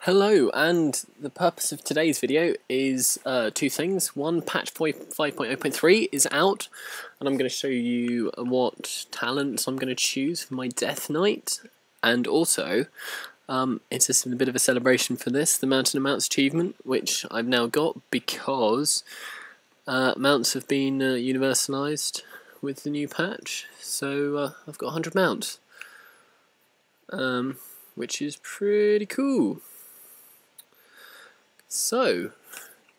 Hello, and the purpose of today's video is two things. One, patch 5.0.3 is out, and I'm going to show you what talents I'm going to choose for my Death Knight, and also it's just a bit of a celebration for this, the Mountain of Mounts achievement, which I've now got because mounts have been universalised with the new patch, so I've got 100 mounts, which is pretty cool. So,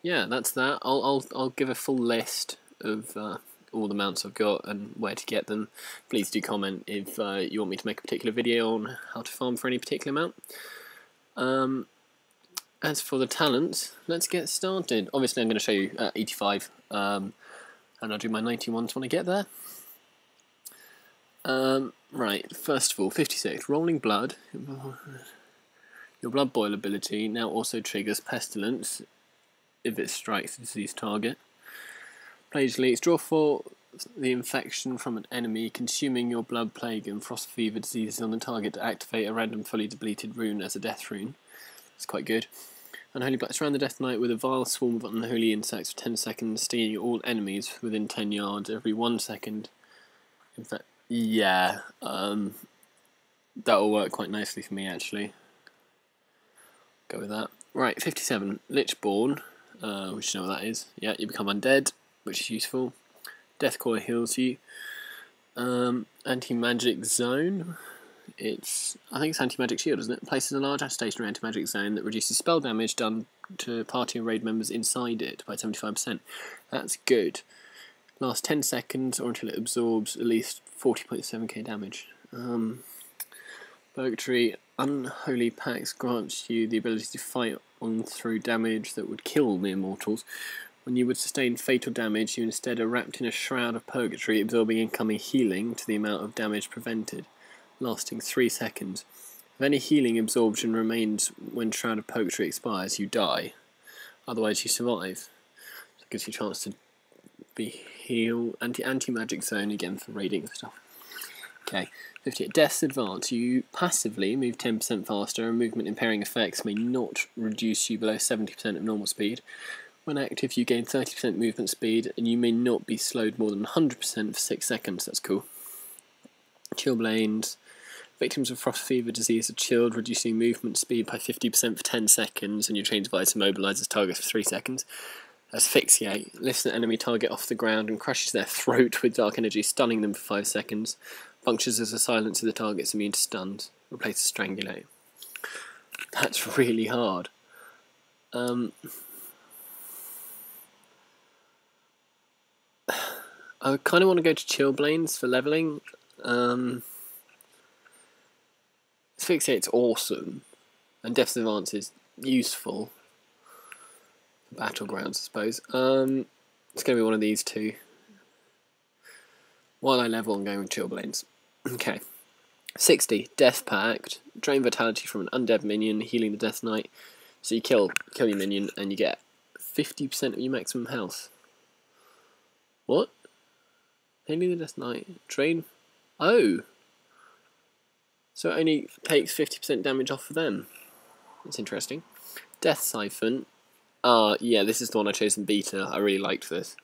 yeah, that's that. I'll give a full list of all the mounts I've got and where to get them. Please do comment if you want me to make a particular video on how to farm for any particular mount. As for the talents, let's get started. Obviously I'm going to show you 85, and I'll do my 91s when I get there. Right, first of all, 56, Rolling Blood. Your Blood Boil ability now also triggers Pestilence if it strikes a diseased target. Plague Leaks, draw for the infection from an enemy, consuming your Blood, Plague and Frost Fever diseases on the target to activate a random fully depleted rune as a death rune. It's quite good. Unholy Black, surround the Death Knight with a vile swarm of unholy insects for 10 seconds, stinging all enemies within 10 yards every 1 second. In fact, yeah, that'll work quite nicely for me actually. Go with that. Right, 57, Lichborn, which you know what that is. Yeah, you become undead, which is useful. Death Coil heals you. Anti-magic zone. I think it's anti-magic shield, isn't it? Places a large stationary anti-magic zone that reduces spell damage done to party and raid members inside it by 75%. That's good. Lasts 10 seconds or until it absorbs at least 40.7k damage. Purgatory, Unholy Pacts grants you the ability to fight on through damage that would kill mere mortals. When you would sustain fatal damage, you instead are wrapped in a shroud of Purgatory, absorbing incoming healing to the amount of damage prevented, lasting 3 seconds. If any healing absorption remains when Shroud of Purgatory expires, you die. Otherwise, you survive. So it gives you a chance to be healed. Anti-magic zone again for raiding and stuff. Okay, 58. Death's Advance. You passively move 10% faster, and movement impairing effects may not reduce you below 70% of normal speed. When active, you gain 30% movement speed, and you may not be slowed more than 100% for 6 seconds. That's cool. Chillblains. Victims of Frost Fever disease are chilled, reducing movement speed by 50% for 10 seconds, and your chain device immobilises targets for 3 seconds. Asphyxiate. Lifts an enemy target off the ground and crushes their throat with dark energy, stunning them for 5 seconds. Functions as a silencer the target's immune to stuns. Replaces Strangulate. That's really hard. I kind of want to go to Chillblains for levelling. Asphyxiate's awesome, and Death's Advance is useful. Battlegrounds, I suppose. It's going to be one of these two. While I level, I'm going with Chillblains. Okay. 60, Death Pact. Drain vitality from an undead minion, healing the Death Knight. So you kill your minion, and you get 50% of your maximum health. What? Healing the Death Knight. Drain. Oh! So it only takes 50% damage off of them. That's interesting. Death Siphon. Yeah, this is the one I chose in beta. I really liked this.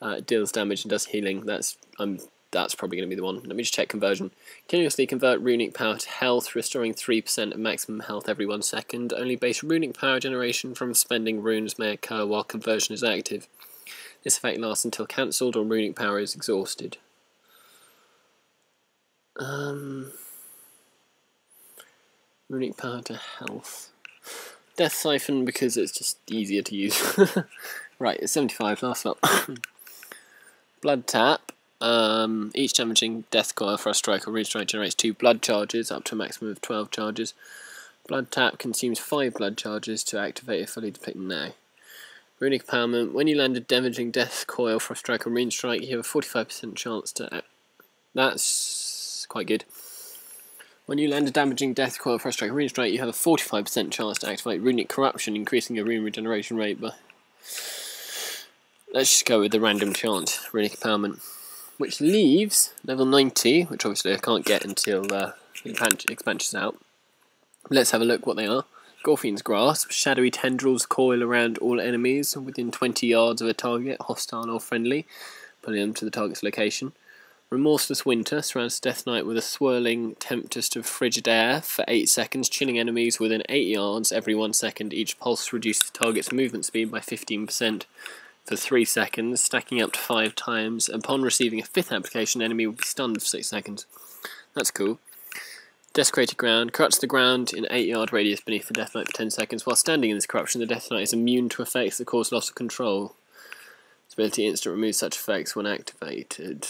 It deals damage and does healing. That's probably going to be the one. Let me just check conversion. Continuously convert runic power to health, restoring 3% of maximum health every 1 second. Only base runic power generation from spending runes may occur while conversion is active. This effect lasts until cancelled or runic power is exhausted. Runic power to health. Death Siphon because it's just easier to use. Right, it's 75, last up. Blood Tap. Each damaging Death Coil, Frost Strike or Rune Strike generates 2 blood charges, up to a maximum of 12 charges. Blood Tap consumes 5 blood charges to activate a fully depleted now. Runic Empowerment. When you land a damaging Death Coil, Frost Strike or Rune Strike, you have a 45% chance to... That's quite good. When you land a damaging Death Coil, Frost Strike or Rune Strike, you have a 45% chance to activate Runic Corruption, increasing your rune regeneration rate by... Let's just go with the random chance, Runic Empowerment. Which leaves level 90, which obviously I can't get until the expansion's out. Let's have a look what they are. Gorfine's Grasp. Shadowy tendrils coil around all enemies within 20 yards of a target, hostile or friendly, pulling them to the target's location. Remorseless Winter surrounds Death Knight with a swirling tempest of frigid air for 8 seconds, chilling enemies within 8 yards every 1 second. Each pulse reduces the target's movement speed by 15% for 3 seconds, stacking up to 5 times. Upon receiving a 5th application, the enemy will be stunned for 6 seconds. That's cool. Desecrated Ground corrupts the ground in 8-yard radius beneath the Death Knight for 10 seconds. While standing in this corruption, the Death Knight is immune to effects that cause loss of control. Its ability instant removes such effects when activated.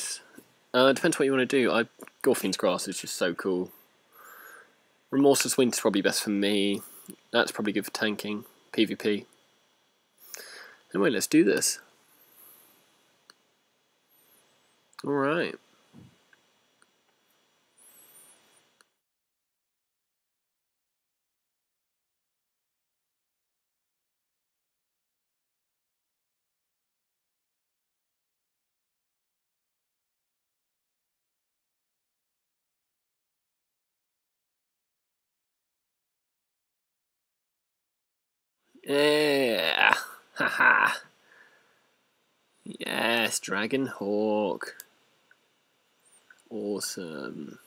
Depends what you want to do. Gorfine's Grasp is just so cool. Remorseless Winter's probably best for me. That's probably good for tanking. PvP. Anyway, let's do this. Alright. Yeah. Haha. Yes, Dragon Hawk. Awesome.